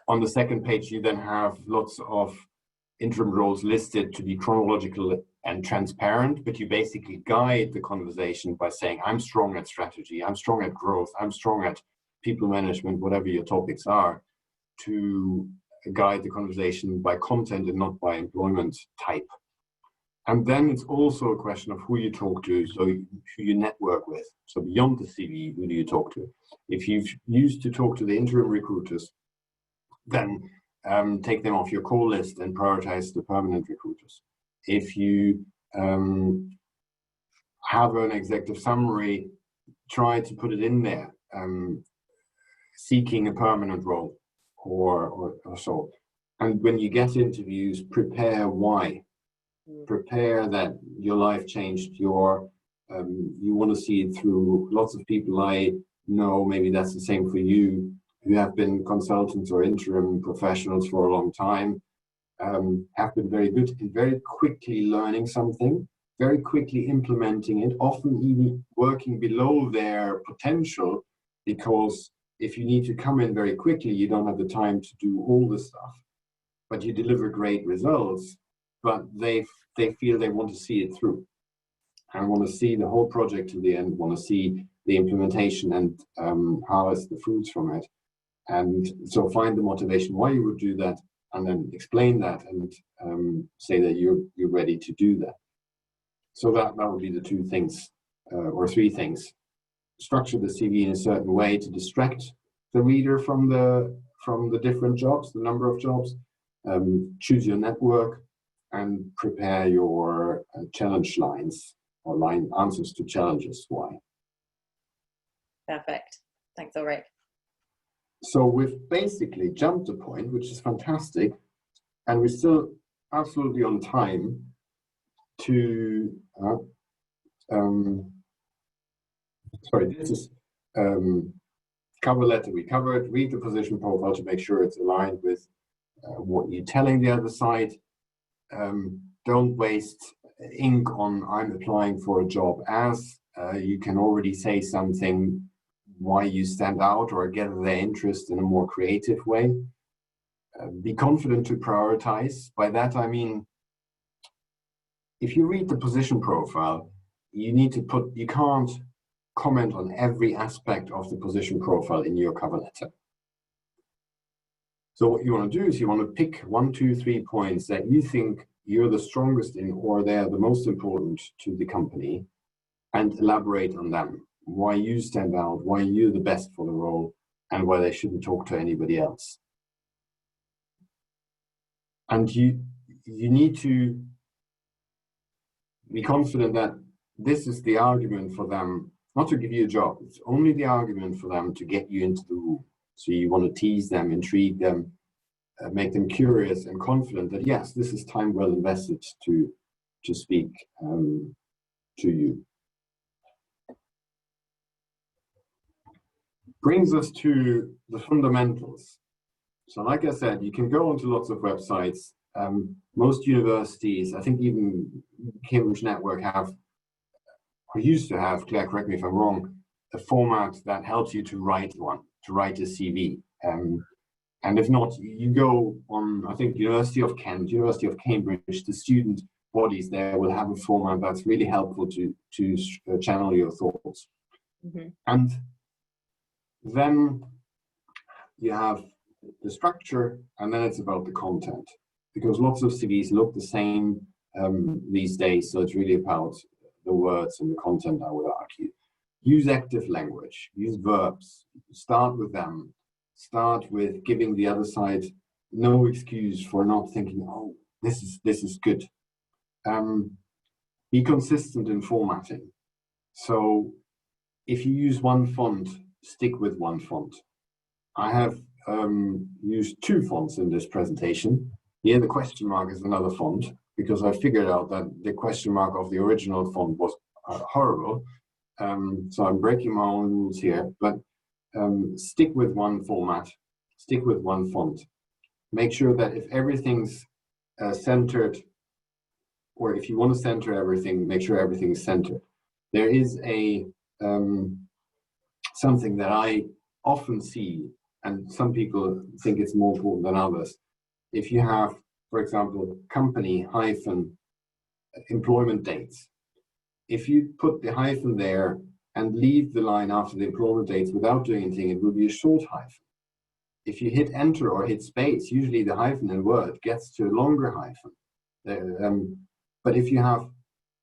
the second page, you then have lots of interim roles listed to be chronological and transparent, but you basically guide the conversation by saying, I'm strong at strategy, I'm strong at growth, I'm strong at people management, whatever your topics are, to guide the conversation by content and not by employment type. And then it's also a question of who you talk to, so who you network with. So beyond the CV, who do you talk to? If you've used to talk to the interim recruiters, then take them off your call list and prioritize the permanent recruiters. If you have an executive summary, try to put it in there, seeking a permanent role or so. And when you get interviews, prepare why. Prepare that your life changed, you want to see it through. Lots of people I know, maybe that's the same for you, who have been consultants or interim professionals for a long time, have been very good in very quickly learning something, very quickly implementing it, often even working below their potential, because if you need to come in very quickly, you don't have the time to do all the stuff, but you deliver great results. But they feel they want to see it through and want to see the whole project to the end, want to see the implementation and harvest the fruits from it. And so find the motivation why you would do that, and then explain that and say that you're ready to do that. So that would be the two things or three things. Structure the CV in a certain way to distract the reader from the different jobs, the number of jobs. Choose your network and prepare your challenge lines or line answers to challenges. Why? Perfect. Thanks, Ulrich. So we've basically jumped a point, which is fantastic, and we're still absolutely on time to. Sorry, this is cover letter. We covered. Read the position profile to make sure it's aligned with what you're telling the other side. Don't waste ink on I'm applying for a job as. You can already say something why you stand out or gather their interest in a more creative way. Be confident to prioritize. By that I mean, if you read the position profile, you can't comment on every aspect of the position profile in your cover letter. So what you want to do is you want to pick 1, 2, 3 points that you think you're the strongest in, or they're the most important to the company, and elaborate on them. Why you stand out, why you're the best for the role, and why they shouldn't talk to anybody else. And you need to be confident that this is the argument for them, not to give you a job, it's only the argument for them to get you into the room. So you want to tease them, intrigue them, make them curious and confident that yes, this is time well invested to speak to you. Brings us to the fundamentals. So like I said, you can go onto lots of websites. Most universities, I think even Cambridge Network have, or used to have, Claire, correct me if I'm wrong, a format that helps you to write a CV. And if not, you go on, I think, University of Kent, University of Cambridge, the student bodies there will have a format that's really helpful to channel your thoughts. Mm-hmm. And then you have the structure, and then it's about the content, because lots of CVs look the same these days. So it's really about the words and the content, I would argue. Use active language, use verbs, start with them, start with giving the other side no excuse for not thinking, oh, this is good. Be consistent in formatting. So if you use one font, stick with one font. I have used 2 fonts in this presentation. Here the question mark is another font, because I figured out that the question mark of the original font was horrible. So I'm breaking my own rules here, but stick with one format, stick with one font. Make sure that if everything's centered, or if you want to center everything, make sure everything's centered. There is a something that I often see, and some people think it's more important than others. If you have, for example, company hyphen employment dates, if you put the hyphen there and leave the line after the employment dates without doing anything, it will be a short hyphen. If you hit enter or hit space, usually the hyphen in Word gets to a longer hyphen. But if you have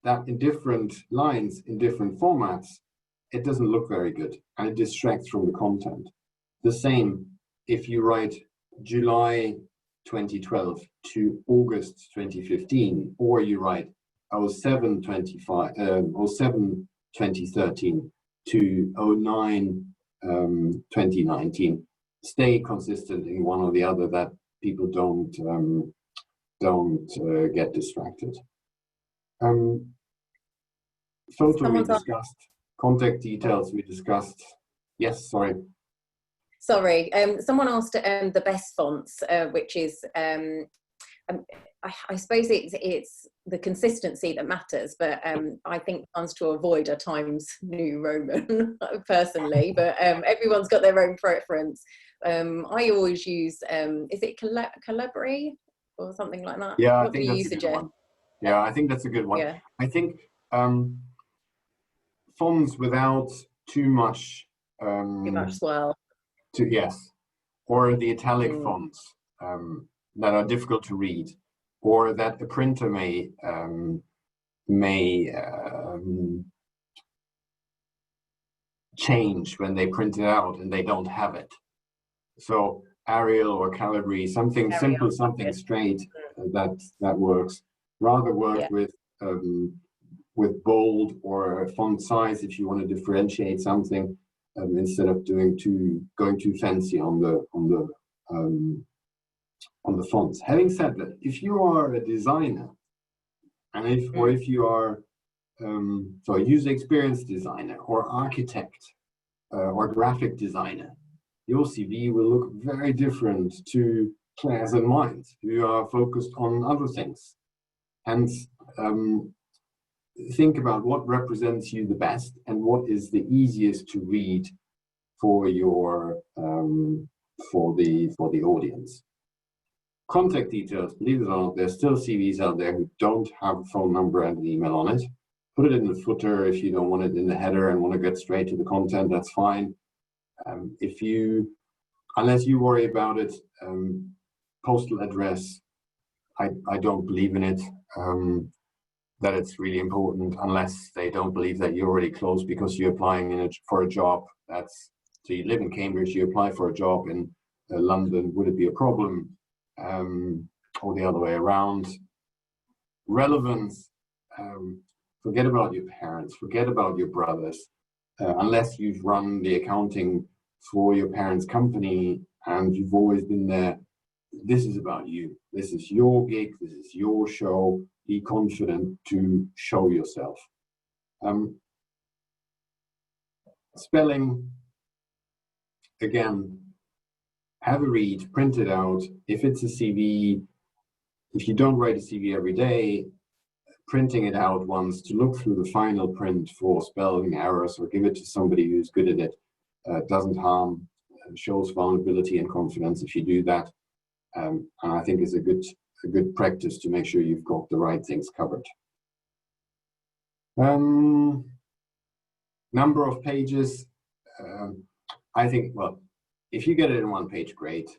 that in different lines, in different formats, it doesn't look very good, and it distracts from the content. The same if you write July 2012 to August 2015, or you write 07/2013 to 09/2019. Stay consistent in one or the other, that people don't get distracted. Photo we discussed, contact details we discussed. Yes, sorry. Sorry, someone asked the best fonts, which is, I suppose it's the consistency that matters, but I think ones to avoid are Times New Roman, personally, but everyone's got their own preference. I always use, is it Calabri or something like that? Yeah, what do you suggest? One. Yeah, I think that's a good one. Yeah. I think fonts without too much swell. Yes, or the italic fonts that are difficult to read, or that a printer may change when they print it out and they don't have it. So Arial or Calibri, something simple, something straight, that works. Rather work with bold or font size if you want to differentiate something. Instead of going too fancy on the fonts. Having said that, if you are a designer, and if you are a user experience designer or architect or graphic designer, your CV will look very different to Claire's and mine, who are focused on other things. Hence, think about what represents you the best and what is the easiest to read for your for the audience. Contact details, believe it or not, there's still CVs out there who don't have a phone number and an email on it. Put it in the footer if you don't want it in the header and want to get straight to the content, that's fine. Unless you worry about it, postal address, I don't believe in it, that it's really important, unless they don't believe that you're already close because you're applying for a job. So you live in Cambridge, you apply for a job in London, would it be a problem? Or the other way around. Relevance, forget about your parents, forget about your brothers, unless you've run the accounting for your parents' company and you've always been there. This is about you. This is your gig, this is your show. Be confident to show yourself. Spelling, again, have a read, print it out. If it's a CV, if you don't write a CV every day, printing it out once to look through the final print for spelling errors or give it to somebody who's good at it doesn't harm, shows vulnerability and confidence if you do that. And I think it's a good practice to make sure you've got the right things covered. Number of pages, I think, well, if you get it in one page, great.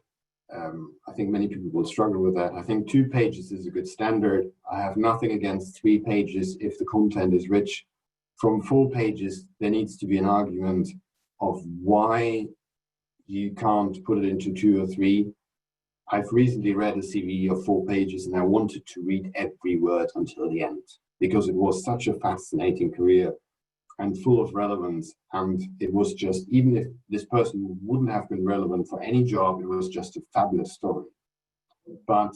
I think many people will struggle with that. I think 2 pages is a good standard. I have nothing against 3 pages if the content is rich. From 4 pages, there needs to be an argument of why you can't put it into 2 or 3. I've recently read a CV of 4 pages and I wanted to read every word until the end because it was such a fascinating career and full of relevance. And it was just, even if this person wouldn't have been relevant for any job, it was just a fabulous story. But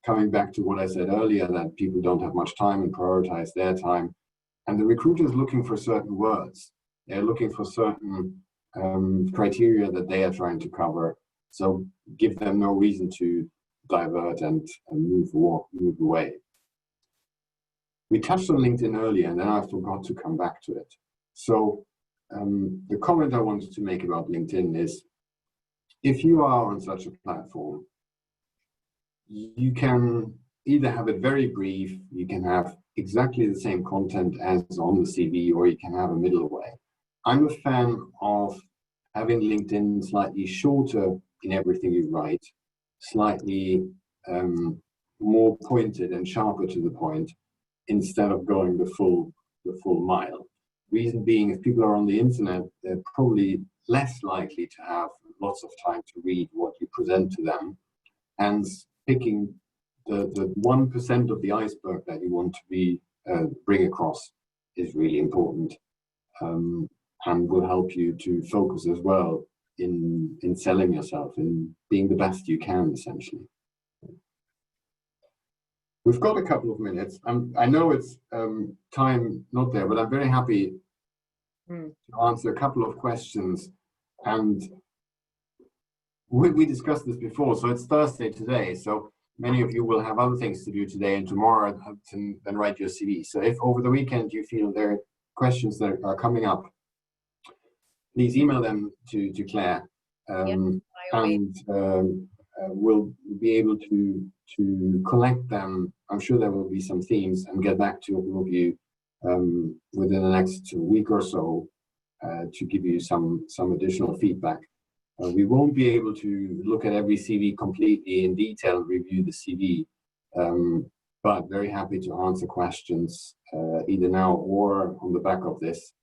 coming back to what I said earlier, that people don't have much time and prioritize their time. And the recruiter is looking for certain words. They're looking for certain criteria that they are trying to cover. So give them no reason to divert and move away. We touched on LinkedIn earlier, and then I forgot to come back to it. So the comment I wanted to make about LinkedIn is, if you are on such a platform, you can either have it very brief, you can have exactly the same content as on the CV, or you can have a middle way. I'm a fan of having LinkedIn slightly shorter in everything you write, slightly more pointed and sharper to the point, instead of going the full mile. Reason being, if people are on the internet, they're probably less likely to have lots of time to read what you present to them, and picking the 1% of the iceberg that you want to bring across is really important, and will help you to focus as well in selling yourself, in being the best you can, essentially. We've got a couple of minutes. I know it's time not there, but I'm very happy to answer a couple of questions. And we discussed this before, so it's Thursday today. So many of you will have other things to do today and tomorrow and write your CV. So if over the weekend you feel there are questions that are coming up, please email them to Claire, and we'll be able to collect them. I'm sure there will be some themes, and get back to all of you within the next week or so to give you some additional feedback. We won't be able to look at every CV completely in detail, review the CV, but very happy to answer questions either now or on the back of this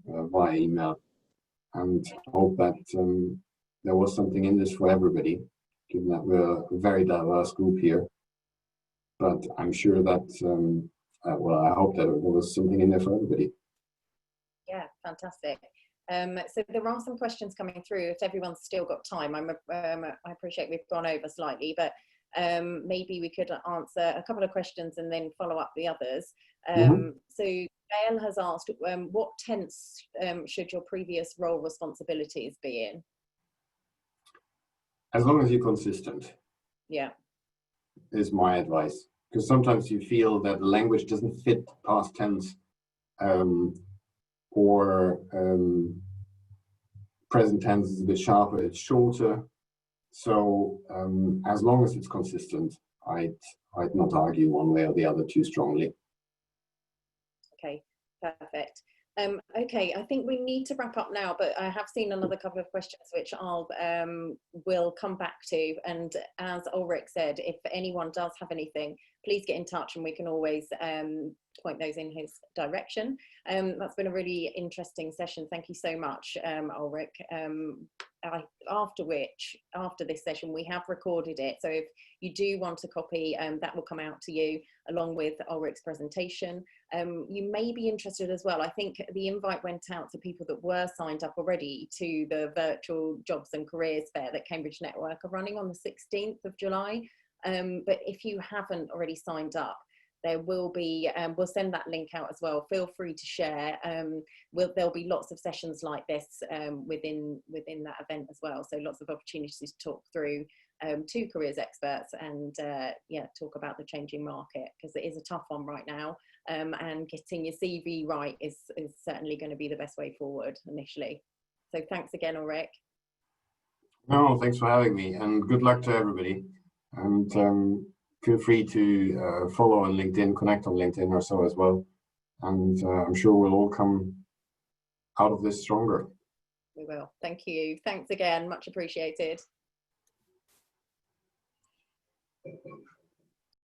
via email. And hope that there was something in this for everybody, given that we're a very diverse group here. But I'm sure that, well, I hope that there was something in there for everybody. Yeah, fantastic. So there are some questions coming through. If everyone's still got time, I appreciate we've gone over slightly, but maybe we could answer a couple of questions and then follow up the others. So Gail has asked, what tense should your previous role responsibilities be in? As long as you're consistent. Yeah. Is my advice. Because sometimes you feel that the language doesn't fit past tense, or present tense is a bit sharper, it's shorter. So as long as it's consistent, I'd not argue one way or the other too strongly. Okay, perfect. Okay, I think we need to wrap up now, but I have seen another couple of questions which I'll will come back to. And as Ulrich said, if anyone does have anything, please get in touch and we can always point those in his direction. That's been a really interesting session. Thank you so much, Ulrich. After this session, we have recorded it. So if you do want a copy, that will come out to you along with Ulrich's presentation. You may be interested as well. I think the invite went out to people that were signed up already to the virtual jobs and careers fair that Cambridge Network are running on the 16th of July. But if you haven't already signed up, there will be, we'll send that link out as well. Feel free to share. There'll be lots of sessions like this within that event as well. So lots of opportunities to talk through to careers experts and yeah, talk about the changing market, because it is a tough one right now. And getting your CV right is certainly going to be the best way forward initially. So thanks again, Ulrich. No, thanks for having me, and good luck to everybody. And feel free to follow on LinkedIn, connect on LinkedIn or so as well. And I'm sure we'll all come out of this stronger. We will. Thank you. Thanks again. Much appreciated.